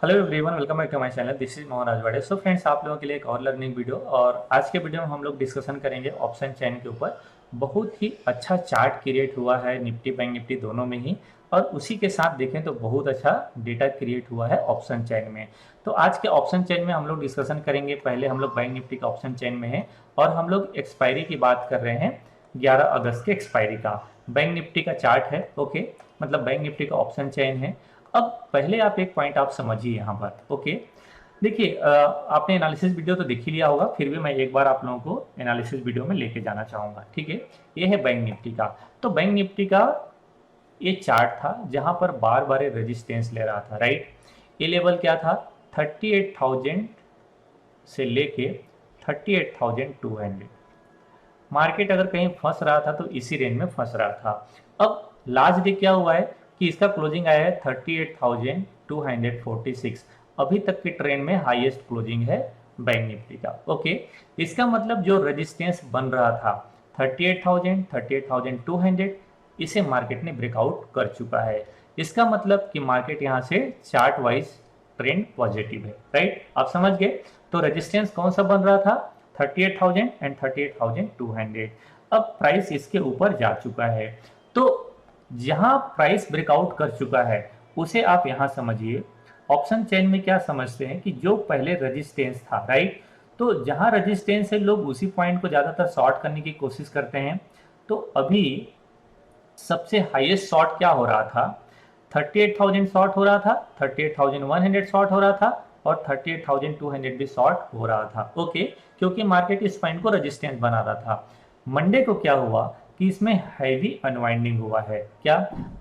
Hello everyone, welcome back to my channel. This is Mohan Rajwade. So friends, आप लोगों के लिए एक और लर्निंग वीडियो, और आज के वीडियो में हम लोग डिस्कशन करेंगे ऑप्शन चेन के ऊपर। बहुत ही अच्छा चार्ट क्रिएट हुआ है निफ्टी बैंक निफ्टी दोनों में ही, और उसी के साथ देखें तो बहुत अच्छा डेटा क्रिएट हुआ है ऑप्शन चेन में। तो आज के ऑप्शन चेन में हम लोग डिस्कशन करेंगे। पहले हम लोग बैंक निफ्टी का ऑप्शन चेन में है, और हम लोग एक्सपायरी की बात कर रहे हैं 11 अगस्त के एक्सपायरी का। बैंक निफ्टी का चार्ट है, ओके, मतलब बैंक निफ्टी का ऑप्शन चेन है। अब पहले आप एक पॉइंट आप समझिए यहाँ पर, ओके। देखिए, आपने एनालिसिस वीडियो तो देख ही लिया होगा, फिर भी मैं एक बार आप लोगों को एनालिसिस वीडियो में लेके जाना चाहूंगा, ठीक है। ये है बैंक निफ्टी का। तो बैंक निफ्टी का ये चार्ट था जहां पर बार बार रेजिस्टेंस ले रहा था, राइट। ये लेवल क्या था? 38,000 से लेके 38,200। मार्केट अगर कहीं फंस रहा था तो इसी रेंज में फंस रहा था। अब लास्ट डे क्या हुआ है कि इसका क्लोजिंग आया है 38,246। अभी तक की ट्रेंड में हाईएस्ट क्लोजिंग है बैंक निफ्टी का, ओके। इसका मतलब जो रेजिस्टेंस बन रहा था 38,000 38,200, इसे मार्केट ने ब्रेकआउट कर चुका है। इसका मतलब कि मार्केट यहां से चार्ट वाइज ट्रेंड पॉजिटिव है, राइट। आप समझ गए। तो रेजिस्टेंस कौन सा बन रहा था? 38,000 एंड 38,200। अब प्राइस इसके ऊपर जा चुका है। तो जहां प्राइस ब्रेकआउट कर चुका है उसे आप यहां समझिए। ऑप्शन चेन में क्या समझते हैं कि जो पहले रेजिस्टेंस था, राइट, तो जहां रेजिस्टेंस है लोग उसी पॉइंट को ज्यादातर शॉर्ट करने की कोशिश करते हैं। तो अभी सबसे हाईएस्ट शॉर्ट क्या हो रहा था? 38,000 शॉर्ट हो रहा था, 38,100 शॉर्ट हो रहा था, और 38,200 भी शॉर्ट हो रहा था, ओके। क्योंकि मार्केट इस पॉइंट को रेजिस्टेंस बना रहा था। मंडे को क्या हुआ कि इसमें हैवी अनवाइंडिंग हुआ है। क्या?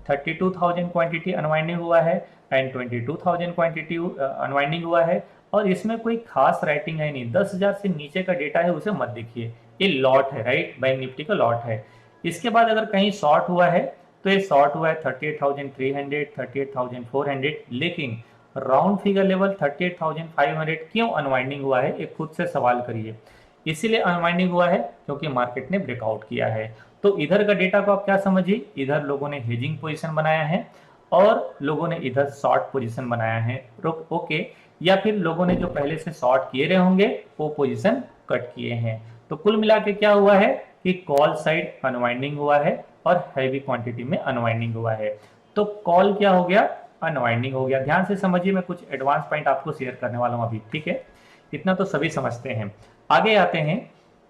32,000 क्वांटिटी अनवाइंडिंग हुआ है, एंड 22,000 क्वांटिटी अनवाइंडिंग हुआ है। और इसमें कोई खास राइटिंग है नहीं, 10,000 से नीचे का डेटा है उसे मत देखिए। ये लॉट है, राइट, बैंक निफ्टी का लॉट है। इसके बाद अगर कहीं शॉर्ट हुआ है तो ये शॉर्ट हुआ है 38,300 38,400, लेकिन राउंड फिगर लेवल 38,500 क्यों अनवाइंडिंग हुआ है, एक खुद से सवाल करिए। इसीलिए अनवाइंडिंग हुआ है क्योंकि मार्केट ने ब्रेकआउट किया है। तो इधर का डेटा को आप क्या समझिए, इधर लोगों ने हेजिंग पोजीशन बनाया है, और लोगों ने इधर शॉर्ट पोजीशन बनाया है, ओके। या फिर लोगों ने जो पहले से शॉर्ट किए रहे होंगे वो पोजीशन कट किए हैं। तो कुल मिला के क्या हुआ है कि कॉल साइड अनवाइंडिंग हुआ है, और हैवी क्वांटिटी में अनवाइंडिंग हुआ है। तो कॉल क्या हो गया? अनवाइंडिंग हो गया। ध्यान से समझिए, मैं कुछ एडवांस पॉइंट आपको शेयर करने वाला हूं अभी, ठीक है। इतना तो सभी समझते हैं। आगे आते हैं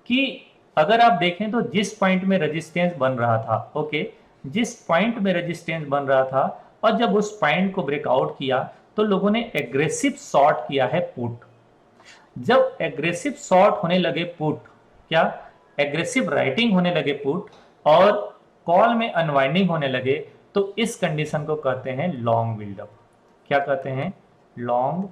कि अगर आप देखें तो जिस पॉइंट में रेजिस्टेंस बन रहा था, ओके, जिस पॉइंट में रेजिस्टेंस बन रहा था, और जब उस पॉइंट को ब्रेकआउट किया तो लोगों ने एग्रेसिव शॉर्ट किया है पुट। जब एग्रेसिव शॉर्ट होने लगे पुट, क्या एग्रेसिव राइटिंग होने लगे पुट, और कॉल में अनवाइंडिंग होने लगे, तो इस कंडीशन को कहते हैं लॉन्ग बिल्डअप। क्या कहते हैं? Long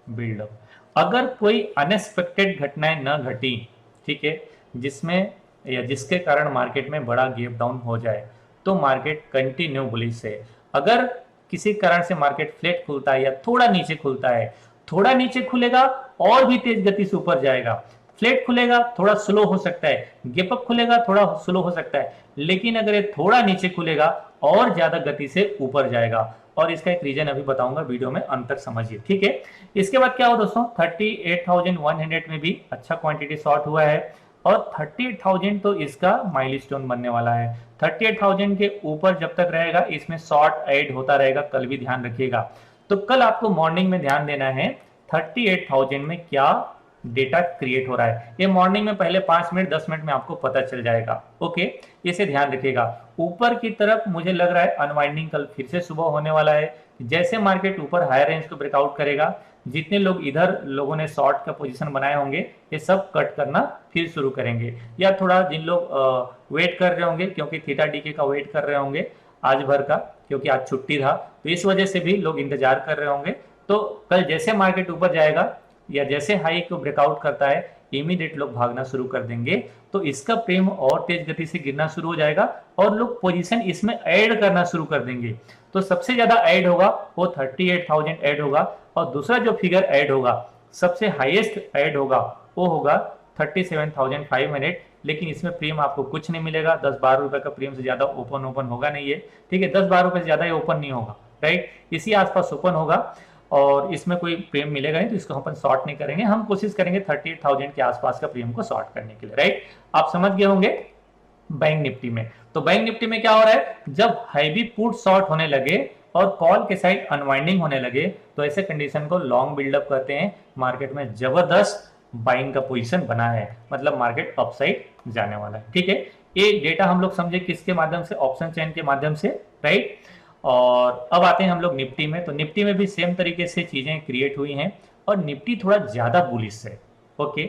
buildup. अगर कोई अनएक्सपेक्टेड घटनाएं न घटी, ठीक है, जिसमें या जिसके कारण मार्केट में बड़ा गैप डाउन हो जाए, तो मार्केट कंटिन्यू बुलिश है। अगर किसी कारण से मार्केट फ्लैट खुलता है या थोड़ा नीचे खुलता है, थोड़ा नीचे खुलेगा और भी तेज गति से ऊपर जाएगा, फ्लैट खुलेगा थोड़ा स्लो हो सकता है, गैप अप खुलेगा थोड़ा स्लो हो सकता है, लेकिन अगर ये थोड़ा नीचे खुलेगा और ज्यादा गति से ऊपर जाएगा। और इसका एक रीजन अभी बताऊंगा, वीडियो में अंत तक समझिए, ठीक है। इसके बाद क्या हुआ दोस्तों? 38,100 में भी अच्छा क्वांटिटी शॉर्ट हुआ है, और 38,000 तो इसका माइलस्टोन बनने वाला है। 38,000 के ऊपर जब तक रहेगा इसमें शॉर्ट ऐड होता रहेगा, कल भी ध्यान रखिएगा। तो कल आपको मॉर्निंग में ध्यान देना है 38,000 में क्या डेटा क्रिएट हो रहा है। ये मॉर्निंग में पहले 5 मिनट 10 मिनट में आपको पता चल जाएगा, ओके। इसे ध्यान रखिएगा। ऊपर की तरफ मुझे लग रहा है अनवाइंडिंग कल फिर से सुबह होने वाला है। जैसे मार्केट ऊपर हायर रेंज को ब्रेकआउट करेगा, जितने लोग इधर लोगों ने शॉर्ट का पोजीशन बनाए होंगे ये सब कट करना फिर शुरू करेंगे, या थोड़ा जिन लोग वेट कर रहे होंगे, क्योंकि थीटा डीके का वेट कर रहे होंगे आज भर का, क्योंकि आज छुट्टी था, तो इस वजह से भी लोग इंतजार कर रहे होंगे। तो कल जैसे मार्केट ऊपर जाएगा या जैसे हाई को ब्रेकआउट करता है, इमीडिएट लोग भागना शुरू कर देंगे। तो इसका प्रेम और तेज गति से गिरना शुरू हो जाएगा, और लोग पोजीशन इसमें ऐड करना शुरू कर देंगे। तो सबसे ज्यादा ऐड होगा वो 38,000 ऐड होगा, और दूसरा जो फिगर ऐड होगा, सबसे हाईएस्ट ऐड होगा, वो होगा 37,500। लेकिन इसमें प्रीमियम आपको कुछ नहीं मिलेगा, 10-12 रुपए का प्रीमियम से ज्यादा ओपन होगा नहीं है, ठीक है। 10-12 रुपए से ज्यादा ये ओपन नहीं होगा, राइट, इसी आसपास ओपन होगा। और इसमें कोई प्रीमियम मिलेगा नहीं, तो इसको अपन शॉर्ट नहीं करेंगे, हम कोशिश करेंगे 38,000 के आसपास का प्रीमियम को शॉर्ट करने के लिए, राइट। आप समझ गए होंगे। बैंक निफ्टी में, तो बैंक निफ्टी में क्या हो रहा है, जब हैवी पुट शॉर्ट होने लगे और कॉल के साइड अनवाइंडिंग होने लगे, तो ऐसे कंडीशन को लॉन्ग बिल्डअप कहते हैं। मार्केट में जबरदस्त बाइंग का पोजीशन बना है, मतलब मार्केट अपसाइड जाने वाला है, ठीक है। ये डेटा हम लोग समझे किसके माध्यम से, ऑप्शन चेन के माध्यम से, राइट। और अब आते हैं हम लोग निफ्टी में, तो निफ्टी में भी सेम तरीके से चीजें क्रिएट हुई हैं और निफ्टी थोड़ा ज्यादा बुलिश है, ओके।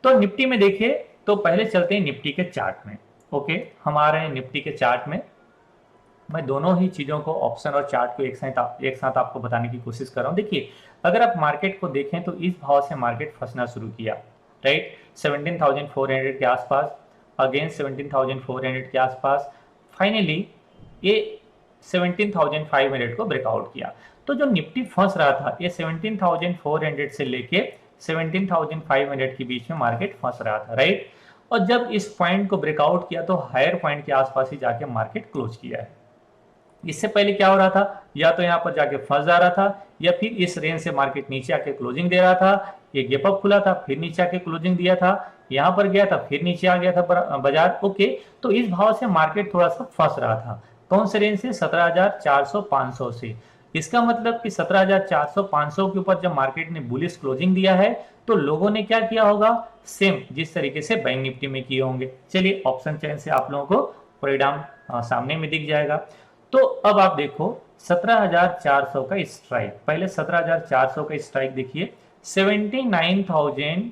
तो निफ्टी में देखिए, तो पहले चलते हैं निफ्टी के चार्ट में, ओके। हमारे निफ्टी के चार्ट में मैं दोनों ही चीजों को, ऑप्शन और चार्ट को एक साथ आपको बताने की कोशिश कर रहा हूं। देखिए, अगर आप मार्केट को देखें तो इस भाव से मार्केट फंसना शुरू किया, राइट, 17,400 के आसपास, अगेन 17,400 के आसपास, फाइनली ये 17,500 को ब्रेकआउट किया। तो जो निफ्टी फंस रहा था, ये 17,400 से लेके 17,500 के बीच में मार्केट फंस रहा था, राइट। और जब इस पॉइंट को ब्रेकआउट किया तो हायर पॉइंट के आसपास ही जाके मार्केट क्लोज किया है। इससे पहले क्या हो रहा था, या तो यहाँ पर जाके फंस जा रहा था, या फिर इस रेंज से मार्केट नीचे आके क्लोजिंग दे रहा था। ये गैप अप खुला था, फिर नीचे आके क्लोजिंग दिया था, यहाँ पर गया था, फिर नीचे आ गया था बाजार, ओके। तो इस भाव से मार्केट थोड़ा सा फंस रहा था। कौन से रेंज से, 17,400-500 से। इसका मतलब कि 17,400-500 के ऊपर जब मार्केट ने बुलिश क्लोजिंग दिया है, तो लोगों ने क्या किया होगा, सेम जिस तरीके से बैंक निफ्टी में किए होंगे। चलिए, ऑप्शन चेन से आप लोगों को परिणाम सामने में दिख जाएगा। तो अब आप देखो 17,400 का स्ट्राइक, पहले 17,400 का स्ट्राइक देखिए, 79,000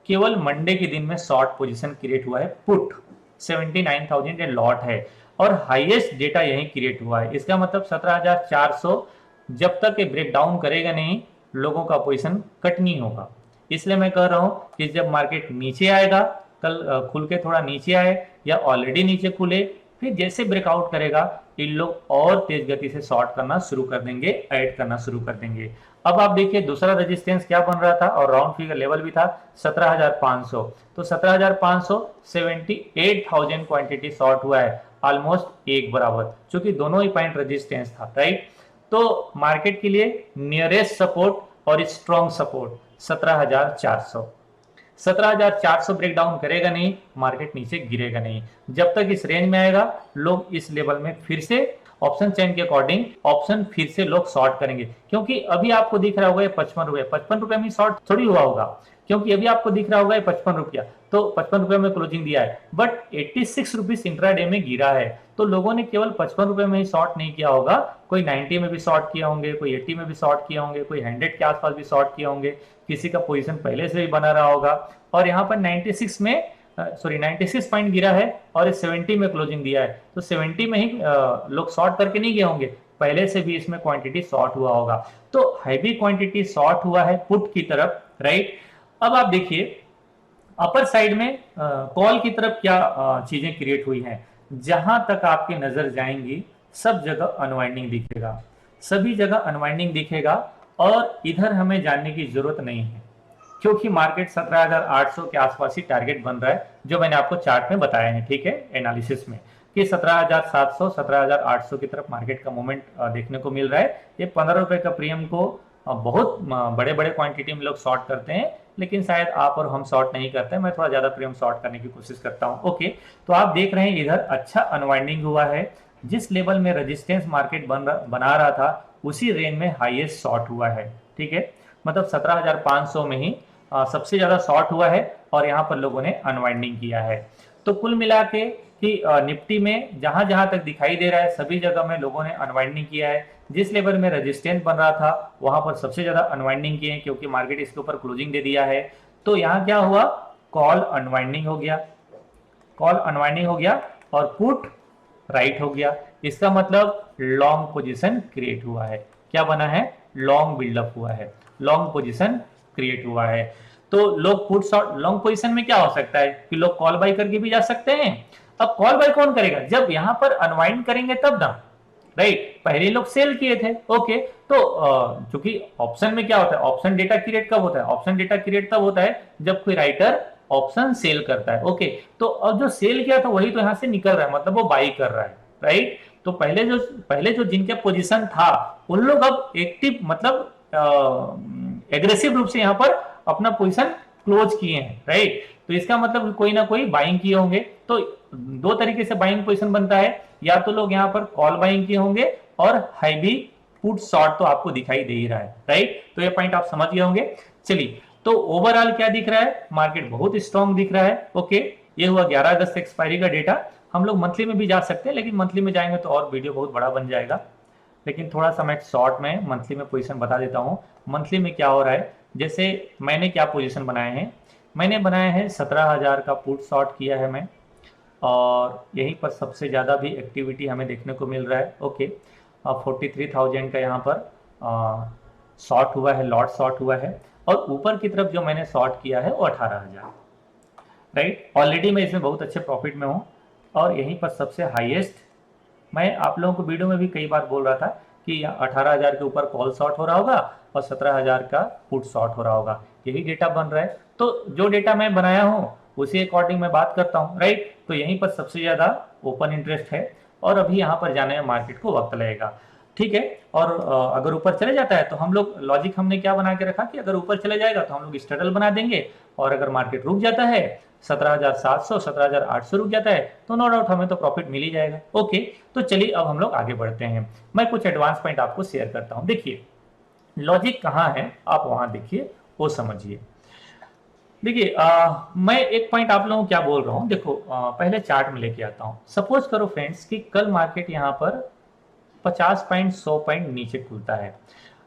केवल मंडे के दिन में शॉर्ट पोजीशन क्रिएट हुआ है, पुट 79,000 ये लॉट है, और हाईएस्ट डेटा यही क्रिएट हुआ है। इसका मतलब 17,400 जब तक ये ब्रेक डाउन करेगा नहीं, लोगों का पोजीशन कट नहीं होगा। इसलिए मैं कह रहा हूं कि जब मार्केट नीचे आएगा, कल खुल के थोड़ा नीचे आए या ऑलरेडी नीचे खुले, फिर जैसे ब्रेकआउट करेगा, इन लोग और तेज गति से शॉर्ट करना शुरू कर देंगे, ऐड करना शुरू कर देंगे। अब आप देखिए दूसरा रेजिस्टेंस क्या बन रहा था, और राउंड फिगर लेवल भी था 17,500। तो 17,500, 78,000 क्वांटिटी शॉर्ट हुआ है, ऑलमोस्ट एक बराबर, क्योंकि दोनों ही पॉइंट रेजिस्टेंस था, राइट। तो मार्केट के लिए नियरेस्ट सपोर्ट और स्ट्रॉन्ग सपोर्ट 17,400। 17,400 ब्रेक डाउन करेगा नहीं, मार्केट नीचे गिरेगा नहीं। जब तक इस रेंज में आएगा, लोग इस लेवल में फिर से ऑप्शन चेन के अकॉर्डिंग ऑप्शन फिर से लोग शॉर्ट करेंगे, क्योंकि अभी आपको दिख रहा होगा ये 55 रुपए, 55 रुपए में शॉर्ट थोड़ी हुआ होगा, क्योंकि अभी आपको दिख रहा होगा ये 55 रुपया, तो 55 रुपए में क्लोजिंग दिया है, बट 86 रुपीज इंट्राडे में गिरा है। तो लोगों ने केवल 55 रुपए में ही शॉर्ट नहीं किया होगा, कोई 90 में भी शॉर्ट किया होंगे, कोई 80 में भी शॉर्ट किया होंगे, कोई 100 के आसपास भी शॉर्ट किया होंगे, किसी का पोजीशन पहले से भी बना रहा होगा। और यहाँ पर 96 पॉइंट गिरा है और 70 में क्लोजिंग दिया है, तो 70 में ही लोग शॉर्ट करके नहीं गए होंगे, पहले से भी इसमें क्वांटिटी शॉर्ट हुआ होगा। तो हैवी क्वांटिटी शॉर्ट हुआ है पुट की तरफ, राइट। अब आप देखिए अपर साइड में कॉल की तरफ क्या चीजें क्रिएट हुई हैं। जहां तक आपकी नजर जाएंगी सब जगह अनवाइंडिंग दिखेगा, सभी जगह अनवाइंडिंग दिखेगा, और इधर हमें जानने की जरूरत नहीं है, क्योंकि मार्केट 17,800 के आसपास ही टारगेट बन रहा है, जो मैंने आपको चार्ट में बताया है, ठीक है, एनालिसिस में, कि 17,700 17,800 की तरफ मार्केट का मूवमेंट देखने को मिल रहा है। ये 15 रुपए का प्रीमियम को बहुत बड़े बड़े क्वांटिटी में लोग शॉर्ट करते हैं, लेकिन शायद आप और हम शॉर्ट नहीं करते हैं, मैं थोड़ा ज्यादा प्रीमियम शॉर्ट करने की कोशिश करता हूं, ओके। तो आप देख रहे हैं इधर अच्छा अनवाइंडिंग हुआ है, जिस लेवल में रेजिस्टेंस मार्केट बना रहा था उसी रेंज में हाईएस्ट शॉर्ट हुआ है, ठीक है। मतलब 17,500 में ही सबसे ज्यादा शॉर्ट हुआ है, और यहाँ पर लोगों ने अनवाइंडिंग किया है। तो कुल मिला के कि निफ्टी में जहां जहां तक दिखाई दे रहा है सभी जगह में लोगों ने अनवाइंडिंग किया है। जिस लेवल में रेजिस्टेंस बन रहा था वहां पर सबसे ज्यादा अनवाइंडिंग किए हैं, क्योंकि मार्केट इसके ऊपर क्लोजिंग दे दिया है। तो यहाँ क्या हुआ, कॉल अनवाइंडिंग हो गया, कॉल अनवाइंडिंग हो गया, और पुट राइट हो गया। इसका मतलब लॉन्ग पोजीशन क्रिएट हुआ है, क्या बना है, लॉन्ग बिल्डअप हुआ है, लॉन्ग पोजीशन क्रिएट हुआ है। तो लोग पुट शॉर्ट लॉन्ग पोजीशन में क्या हो सकता है कि लोग कॉल बाय करके भी जा सकते हैं। अब कॉल बाय कौन करेगा, जब यहां पर अनवाइंड करेंगे तब ना, राइट। पहले लोग सेल किए थे, ओके। तो चूंकि ऑप्शन में क्या होता है, ऑप्शन डेटा क्रिएट कब होता है, ऑप्शन डेटा क्रिएट तब होता है जब कोई राइटर ऑप्शन सेल करता है, ओके। तो अब जो सेल किया था वही तो यहां से निकल रहा है, मतलब वो बाई कर रहा है, राइट। तो पहले जो जिनके पोजीशन था उन लोग अब एक्टिव, मतलब एग्रेसिव रूप से यहाँ पर अपना पोजीशन क्लोज किए हैं, राइट। तो इसका मतलब कोई ना कोई बाइंग किए होंगे। तो दो तरीके से बाइंग पोजीशन बनता है, या तो लोग यहाँ पर कॉल बाइंग किए होंगे और हैवी पुट शॉर्ट तो आपको दिखाई दे ही रहा है, राइट। तो ये पॉइंट आप समझ गए होंगे। चलिए, तो ओवरऑल क्या दिख रहा है, मार्केट बहुत स्ट्रॉन्ग दिख रहा है। ओके, ये हुआ 11 अगस्त एक्सपायरी का डेटा। हम लोग मंथली में भी जा सकते हैं, लेकिन मंथली में जाएंगे तो और वीडियो बहुत बड़ा बन जाएगा। लेकिन थोड़ा सा मैं शॉर्ट में मंथली में पोजीशन बता देता हूँ। मंथली में क्या हो रहा है, जैसे मैंने क्या पोजीशन बनाए हैं, मैंने बनाए हैं 17,000 का पुट शॉर्ट किया है मैं, और यहीं पर सबसे ज़्यादा भी एक्टिविटी हमें देखने को मिल रहा है। ओके, 43,000 का यहाँ पर शॉर्ट हुआ है, लॉट शॉर्ट हुआ है, और ऊपर की तरफ जो मैंने शॉर्ट किया है वो 18,000, राइट। ऑलरेडी मैं इसमें बहुत अच्छे प्रॉफिट में हूँ, और यहीं पर सबसे हाईएस्ट, मैं आप लोगों को वीडियो में भी कई बार बोल रहा था कि 18,000 के ऊपर कॉल शॉर्ट हो रहा होगा और 17,000 का पुट शॉर्ट हो रहा होगा, यही डेटा बन रहा है। तो जो डेटा मैं बनाया हूँ उसी अकॉर्डिंग मैं बात करता हूँ, राइट। तो यहीं पर सबसे ज़्यादा ओपन इंटरेस्ट है, और अभी यहाँ पर जाने में मार्केट को वक्त लगेगा, ठीक है। और अगर ऊपर चले जाता है तो हम लोग लॉजिक हमने क्या बना के रखा कि अगर ऊपर चले जाएगा तो हम लोग स्ट्रगल बना देंगे, और अगर मार्केट रुक जाता है 17,700 17,800 रुक जाता है तो नो डाउट हमें तो प्रॉफिट मिल ही जाएगा। ओके, तो चलिए अब हम लोग आगे बढ़ते हैं। मैं कुछ एडवांस पॉइंट आपको शेयर करता हूं। देखिए लॉजिक कहाँ है, आप वहां देखिए, वो समझिए। देखिए मैं एक पॉइंट आप लोगों को क्या बोल रहा हूँ, देखो पहले चार्ट में लेके आता हूँ। सपोज करो फ्रेंड्स कि कल मार्केट यहाँ पर 50 पॉइंट 100 पॉइंट नीचे खुलता है।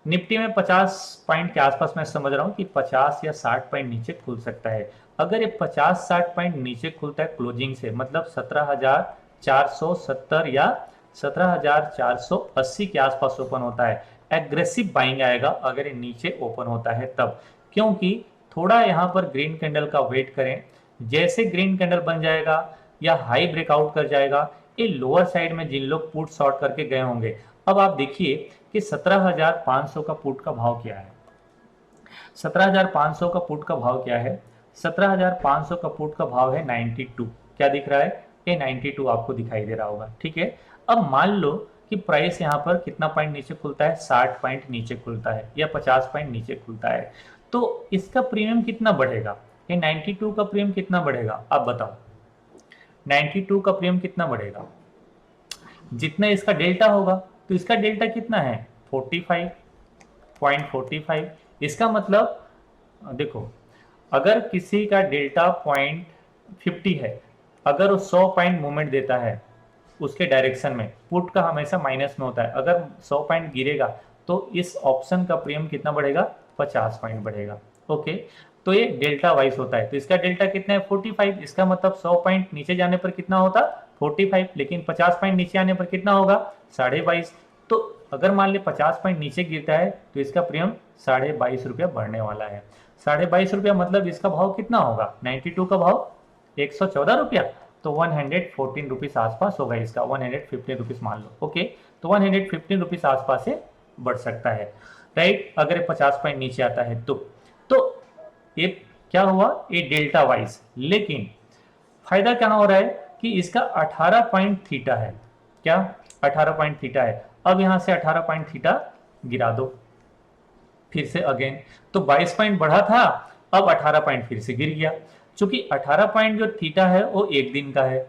निफ्टी में 50 पॉइंट के आसपास मैं समझ रहा हूँ कि 50 या 60 पॉइंट नीचे खुल सकता है। अगर ये 50-60 पॉइंट नीचे खुलता है क्लोजिंग से, मतलब 17,470 या 17,480 के आसपास ओपन होता है, एग्रेसिव बाइंग आएगा अगर ये नीचे ओपन होता है तब। क्योंकि थोड़ा यहाँ पर ग्रीन कैंडल का वेट करें, जैसे ग्रीन कैंडल बन जाएगा या हाई ब्रेकआउट कर जाएगा, ये लोअर साइड में जिन लोग पुट शॉर्ट करके गए होंगे, अब आप देखिए कि 17,500 का पुट का भाव क्या है। 17,500 का पुट का भाव क्या है, 17,500 का पुट का भाव है 92। क्या दिख रहा है, ये 92 आपको दिखाई दे रहा होगा, ठीक है। अब मान लो कि प्राइस यहाँ पर कितना पॉइंट नीचे खुलता है, 60 पॉइंट नीचे खुलता है या 50 पॉइंट नीचे खुलता है, तो इसका प्रीमियम कितना बढ़ेगा, ये 92 का प्रीमियम कितना बढ़ेगा, आप बताओ। 92 का प्रीमियम कितना बढ़ेगा, जितना इसका डेल्टा होगा, तो इसका डेल्टा कितना है 45.45। इसका मतलब देखो, अगर किसी का डेल्टा 0.50 है, अगर वो 100 पॉइंट मूवमेंट देता है उसके डायरेक्शन में, पुट का हमेशा माइनस में होता है, अगर 100 पॉइंट गिरेगा तो इस ऑप्शन का प्रीमियम कितना बढ़ेगा, 50 पॉइंट बढ़ेगा। ओके, तो ये डेल्टा वाइज होता है। तो इसका डेल्टा कितना है 45, इसका मतलब 100 पॉइंट नीचे जाने पर कितना होता 45, लेकिन 50 पॉइंट नीचे आने पर कितना होगा 22.5। तो अगर मान ले 50 पॉइंट नीचे गिरता है तो इसका प्रीमियम 22.5 रुपया बढ़ने वाला है। 22.5 रुपया मतलब इसका भाव कितना होगा, 92 का भाव 114 रुपया, तो 114 रुपीज आसपास होगा इसका, 115 रुपीज मान लो। ओके, तो 115 रुपीज आसपास से बढ़ सकता है, राइट, अगर 50 पॉइंट नीचे आता है तो ये क्या हुआ, ये डेल्टा वाइज। लेकिन फायदा क्या हो रहा है कि इसका 18 पॉइंट थीटा है, क्या 18 पॉइंट थीटा है। अब यहां से 18 पॉइंट थीटा गिरा दो फिर से अगेन, तो 22 पॉइंट बढ़ा था, अब 18 पॉइंट फिर से गिर गया। क्योंकि 18 पॉइंट जो थीटा है वो एक दिन का है,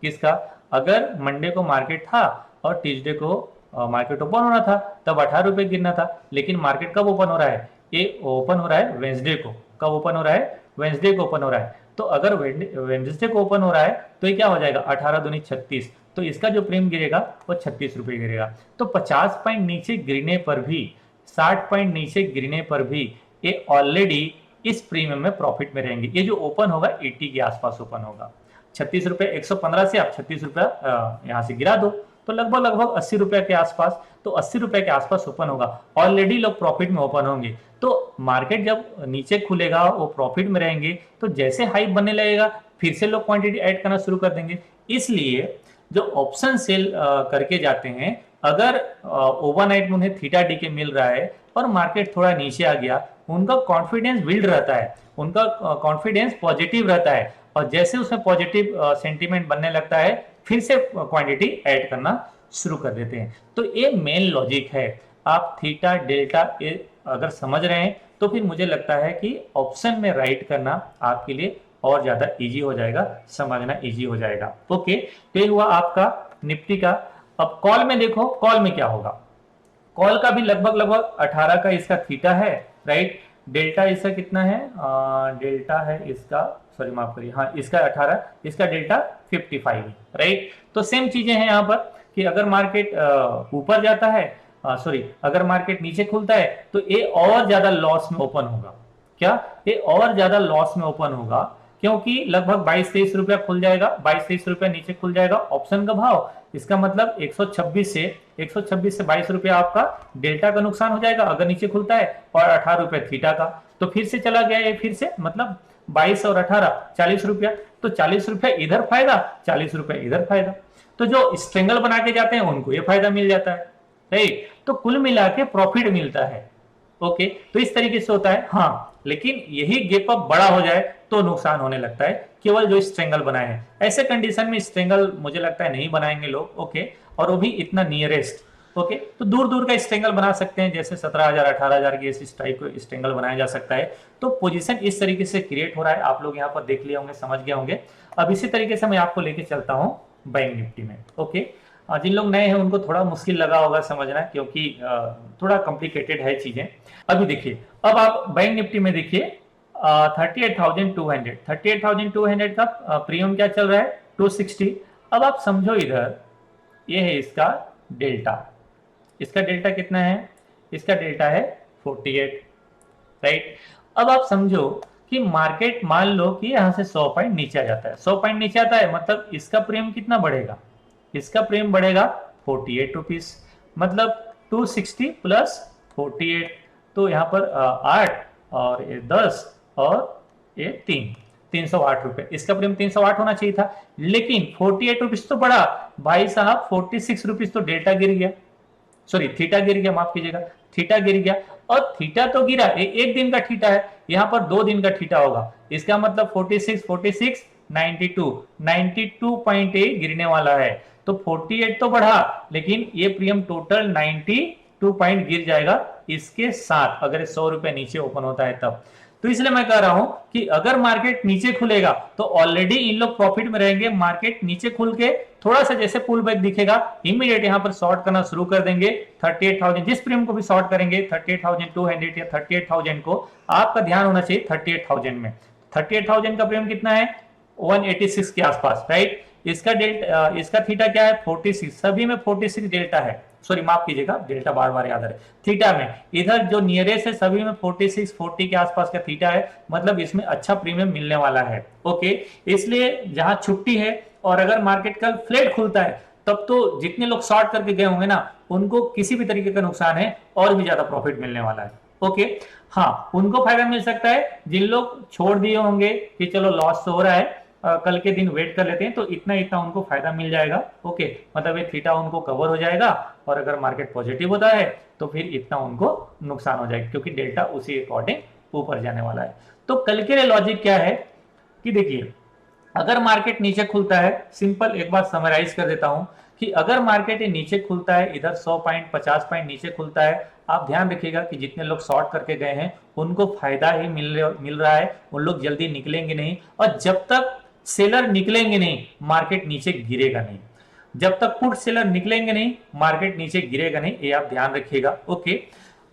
किसका, अगर मंडे को मार्केट था और ट्यूसडे को मार्केट ओपन होना था तब 18 रुपए गिरना था, लेकिन मार्केट कब ओपन हो रहा है, ये ओपन हो रहा है वेंसडे को। कब ओपन हो रहा है, वेंसडे को ओपन हो रहा है। तो अगर वेंसडे को ओपन हो रहा है तो ये क्या हो जाएगा 18 दूनी 36, तो इसका जो प्रीमियम गिरेगा वो 36 रुपए गिरेगा। तो 50 पॉइंट नीचे गिरने पर भी, 60 पॉइंट नीचे गिरने पर भी ये ऑलरेडी इस प्रीमियम में प्रॉफिट में रहेंगे। ये जो ओपन होगा 80 के आसपास ओपन होगा, 36 रुपए 115 से आप 36 रुपया यहाँ से गिरा दो तो लगभग 80 रुपए के आसपास, तो 80 रुपए के आसपास ओपन होगा, ऑलरेडी लोग प्रॉफिट में ओपन होंगे। तो मार्केट जब नीचे खुलेगा वो प्रॉफिट में रहेंगे, तो जैसे हाइप बनने लगेगा फिर से लोग क्वांटिटी ऐड करना शुरू कर देंगे। इसलिए जो ऑप्शन सेल करके जाते हैं, अगर ओवरनाइट में उन्हें थीटा डी के मिल रहा है और मार्केट थोड़ा नीचे आ गया, उनका कॉन्फिडेंस बिल्ड रहता है, उनका कॉन्फिडेंस पॉजिटिव रहता है, और जैसे उसमें पॉजिटिव सेंटीमेंट बनने लगता है फिर से क्वांटिटी ऐड करना शुरू कर देते हैं। तो ये मेन लॉजिक है। आप थीटा डेल्टा अगर समझ रहे हैं तो फिर मुझे लगता है कि ऑप्शन में राइट करना आपके लिए और ज्यादा इजी हो जाएगा, समझना इजी हो जाएगा। ओके, तो ये हुआ आपका निफ्टी का। अब कॉल में देखो, कॉल में क्या होगा। कॉल का भी लगभग लगभग 18 का इसका थीटा है, राइट। डेल्टा इसका कितना है, डेल्टा है इसका, सॉरी माफ करिए, हाँ इसका 18, इसका डेल्टा 55 है, राइट। तो सेम चीजें हैं यहाँ पर कि अगर मार्केट ऊपर जाता है, सॉरी अगर मार्केट नीचे खुलता है तो ये और ज्यादा लॉस में ओपन होगा। क्या, ये और ज्यादा लॉस में ओपन होगा क्योंकि लगभग 22-23 रुपया खुल जाएगा, 22-23 रुपया नीचे खुल जाएगा ऑप्शन का भाव। इसका मतलब 126 से 22 रुपया आपका डेल्टा का नुकसान हो जाएगा अगर नीचे खुलता है, और 18 रुपया थीटा का। तो फिर से चला गया ये, फिर से मतलब 22 और 18 40 रुपया, तो 40 रुपया इधर फायदा, 40 रुपया इधर फायदा। तो जो स्ट्रेंगल बना के जाते हैं उनको ये फायदा मिल जाता है, राइट। तो कुल मिला के प्रॉफिट मिलता है। ओके, तो इस तरीके से होता है। हाँ, लेकिन यही गैप अप बड़ा हो जाए तो नुकसान होने लगता है, केवल जो स्ट्रेंगल बनाए हैं। ऐसे कंडीशन में स्ट्रेंगल मुझे लगता है नहीं बनाएंगे लोग, ओके, और वो भी इतना नियरेस्ट। ओके, तो दूर दूर का स्ट्रेंगल बना सकते हैं, जैसे 17,000 18,000 की इस टाइप को स्ट्रेंगल बनाया जा सकता है। तो पोजीशन इस तरीके से क्रिएट हो रहा है, आप लोग यहाँ पर देख लिए होंगे, समझ गए होंगे। अब इसी तरीके से मैं आपको लेके चलता हूँ बैंक निफ्टी में। ओके, जिन लोग नए हैं उनको थोड़ा मुश्किल लगा होगा समझना, क्योंकि थोड़ा कॉम्प्लिकेटेड है चीजें। अभी देखिए, अब आप बैंक निफ्टी में देखिए 38,200 का प्रीमियम क्या चल रहा है, 260। अब आप समझो इधर ये है इसका डेल्टा, इसका डेल्टा कितना है, इसका डेल्टा है 48, राइट। अब आप समझो कि मार्केट मान लो कि यहां से 100 पॉइंट नीचे आ जाता है, 100 पॉइंट नीचे आता है, मतलब इसका प्रीमियम कितना बढ़ेगा, इसका प्रीमियम बढ़ेगा 48 रुपीज, मतलब 260 प्लस 48, तो यहाँ पर 8 और ये 10 और ये 308 रुपए, इसका प्रीमियम 308 होना चाहिए था, लेकिन 48 रुपीज तो बढ़ा भाई साहब, 46 रुपीज तो डेल्टा गिर गया, सॉरी थीटा गिर गया, माफ कीजिएगा, थीटा गिर गया। और थीटा तो गिरा, एक दिन का थीटा है, यहाँ पर 2 दिन का थीटा होगा, इसका मतलब 46 92.8 गिरने वाला है। तो 48 तो बढ़ा, लेकिन ये प्रीमियम टोटल 92 पॉइंट गिर जाएगा इसके साथ, अगर 100 रुपए नीचे ओपन होता है तब। तो इसलिए मैं कह रहा हूं कि अगर मार्केट नीचे खुलेगा तो ऑलरेडी इन लोग प्रॉफिट में रहेंगे, मार्केट नीचे खुल के थोड़ा सा जैसे पुल बैक दिखेगा, इमीडिएट यहां पर शॉर्ट करना शुरू कर देंगे 38,000, जिस प्रीमियम को भी शॉर्ट करेंगे 38,200 या 38,000 को, आपका ध्यान होना चाहिए 38,000 में। 38,000 का प्रीमियम कितना है, 186 के आसपास, राइट। इसका डेल्टा, इसका थीटा क्या है 46, सभी में 46 डेल्टा है, सॉरी माफ कीजिएगा, डेल्टा बार बार याद है, थीटा में इधर जो नियरेस्ट है सभी में 46 40 के आसपास का थीटा है, मतलब इसमें अच्छा प्रीमियम मिलने वाला है। ओके, इसलिए जहां छुट्टी है और अगर मार्केट कल फ्लैट खुलता है तब तो जितने लोग शॉर्ट करके गए होंगे ना उनको किसी भी तरीके का नुकसान है और भी ज्यादा प्रॉफिट मिलने वाला है। ओके, हाँ उनको फायदा मिल सकता है जिन लोग छोड़ दिए होंगे कि चलो लॉस तो हो रहा है, कल के दिन वेट कर लेते हैं, तो इतना इतना उनको फायदा मिल जाएगा। ओके, मतलब ये थीटा उनको कवर हो जाएगा, और अगर मार्केट पॉजिटिव होता है तो फिर इतना उनको नुकसान हो जाएगा, क्योंकि डेल्टा उसी अकॉर्डिंग ऊपर जाने वाला है। तो कल के लिए लॉजिक क्या है कि देखिए, अगर मार्केट नीचे खुलता है, सिंपल एक बात समराइज कर देता हूं कि अगर मार्केट नीचे खुलता है, इधर 100 पॉइंट 50 पॉइंट नीचे खुलता है, आप ध्यान रखिएगा कि जितने लोग शॉर्ट करके गए हैं उनको फायदा ही मिल रहा है, उन लोग जल्दी निकलेंगे नहीं, और जब तक सेलर निकलेंगे नहीं मार्केट नीचे गिरेगा नहीं, जब तक पुट सेलर निकलेंगे नहीं मार्केट नीचे गिरेगा नहीं, ये आप ध्यान रखिएगा। ओके,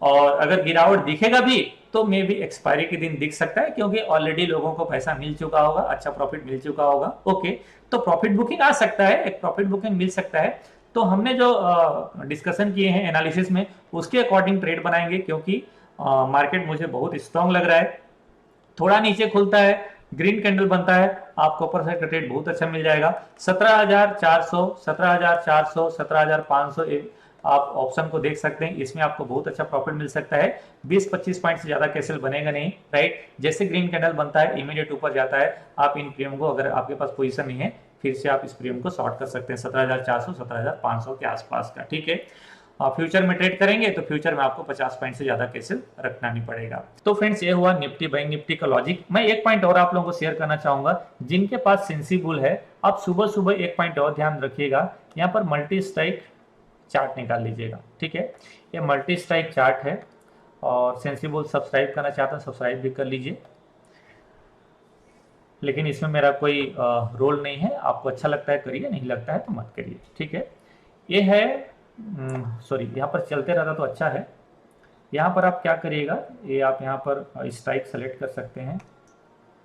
और अगर गिरावट दिखेगा भी तो मे भी एक्सपायरी के दिन दिख सकता है, क्योंकि ऑलरेडी लोगों को पैसा मिल चुका होगा, अच्छा प्रॉफिट मिल चुका होगा। ओके, तो प्रॉफिट बुकिंग आ सकता है, एक प्रॉफिट बुकिंग मिल सकता है। तो हमने जो डिस्कशन किए हैं एनालिसिस में उसके अकॉर्डिंग ट्रेड बनाएंगे, क्योंकि मार्केट मुझे बहुत स्ट्रांग लग रहा है। थोड़ा नीचे खुलता है, ग्रीन कैंडल बनता है, आपको अपर साइड का ट्रेड बहुत अच्छा मिल जाएगा। 17,400 17,400 17,500 आप ऑप्शन को देख सकते हैं, इसमें आपको बहुत अच्छा प्रॉफिट मिल सकता है। 20-25 पॉइंट से ज्यादा कैंसिल बनेगा नहीं, राइट। जैसे ग्रीन कैंडल बनता है इमीडिएट ऊपर जाता है, आप इन प्रीमियम को, अगर आपके पास पोजीशन नहीं है फिर से आप इस प्रीमियम को शॉर्ट कर सकते हैं 17,400 17,500 के आसपास का, ठीक है। फ्यूचर में ट्रेड करेंगे तो फ्यूचर में आपको 50 पॉइंट से ज्यादा कैंसिल रखना नहीं पड़ेगा। तो फ्रेंड्स, ये हुआ निफ्टी बैंक निफ्टी का लॉजिक। मैं एक पॉइंट और आप लोगों को शेयर करना चाहूंगा, जिनके पास सेंसिबल है, आप सुबह सुबह एक पॉइंट और ध्यान रखिएगा, यहाँ पर मल्टी स्ट्राइक चार्ट निकाल लीजिएगा, ठीक है। ये मल्टी स्ट्राइक चार्ट है और सेंसिबल सब्सक्राइब करना चाहता हूँ सब्सक्राइब भी कर लीजिए, लेकिन इसमें मेरा कोई रोल नहीं है, आपको अच्छा लगता है करिए, नहीं लगता है तो मत करिए, ठीक है। ये है सॉरी, यहाँ पर चलते रहता तो अच्छा है। यहाँ पर आप क्या करिएगा, ये आप यहाँ पर स्ट्राइक सेलेक्ट कर सकते हैं,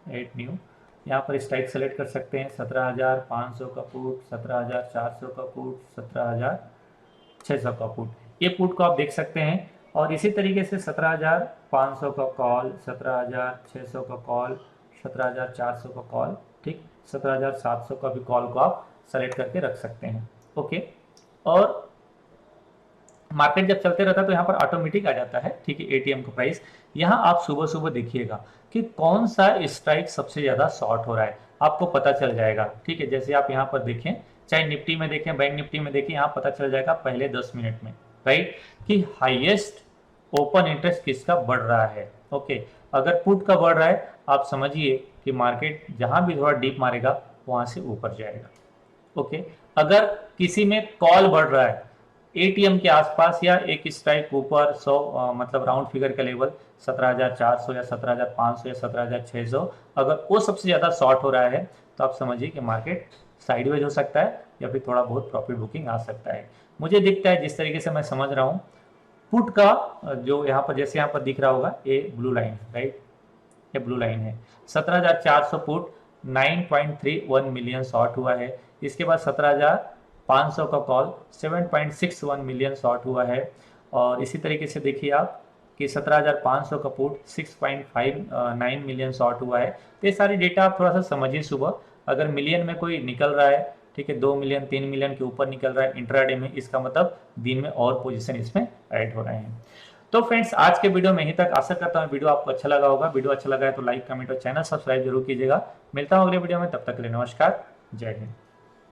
एड न्यू, यहाँ पर स्ट्राइक सेलेक्ट कर सकते हैं 17,500 का पुट, 17,400 का पुट, 17,600 का पुट, ये पुट को आप देख सकते हैं। और इसी तरीके से 17,500 का कॉल, 17,600 का कॉल, 17,400 का कॉल, ठीक, 17,700 का भी कॉल को आप सेलेक्ट करके रख सकते हैं, ओके। और मार्केट जब चलते रहता है तो यहाँ पर ऑटोमेटिक आ जाता है, ठीक है, एटीएम का प्राइस। यहाँ आप सुबह सुबह देखिएगा कि कौन सा स्ट्राइक सबसे ज़्यादा शॉर्ट हो रहा है, आपको पता चल जाएगा, ठीक है। जैसे आप यहाँ पर देखें, चाहे निफ्टी में देखें, बैंक निफ्टी में देखें, यहाँ पता चल जाएगा पहले 10 मिनट में, राइट, कि हाईएस्ट ओपन इंटरेस्ट किसका बढ़ रहा है, ओके। अगर पुट का बढ़ रहा है, आप समझिए कि मार्केट जहाँ भी थोड़ा डीप मारेगा वहाँ से ऊपर जाएगा, ओके। अगर किसी में कॉल बढ़ रहा है एटीएम के आसपास या एक स्ट्राइक ऊपर 100 मतलब राउंड फिगर का लेवल 17,400 या 17,500 या 17,600, अगर वो सबसे ज़्यादा शॉर्ट हो रहा है तो आप समझिए कि मार्केट साइडवेज हो सकता है या फिर थोड़ा बहुत प्रॉफिट बुकिंग आ सकता है। मुझे दिखता है, जिस तरीके से मैं समझ रहा हूँ, पुट का जो यहाँ पर जैसे यहाँ पर दिख रहा होगा, ये ब्लू लाइन, राइट, ये ब्लू लाइन है, 17,400 पुट 9.31 मिलियन शॉर्ट हुआ है। इसके बाद 17,500 का कॉल 7.61 मिलियन शॉर्ट हुआ है। और इसी तरीके से देखिए आप कि 17,500 का पुट 6.59 मिलियन शॉर्ट हुआ है। तो ये सारी डेटा आप थोड़ा सा समझिए सुबह, अगर मिलियन में कोई निकल रहा है, ठीक है, 2 मिलियन 3 मिलियन के ऊपर निकल रहा है इंट्राडे में, इसका मतलब दिन में और पोजीशन इसमें ऐड हो रहे हैं। तो फ्रेंड्स, आज के वीडियो में यहीं तक, आशा करता हूँ वीडियो आपको अच्छा लगा होगा। वीडियो अच्छा लगा है तो लाइक, कमेंट और चैनल सब्सक्राइब जरूर कीजिएगा। मिलता हूँ अगले वीडियो में, तब तक के लिए नमस्कार, जय हिंद।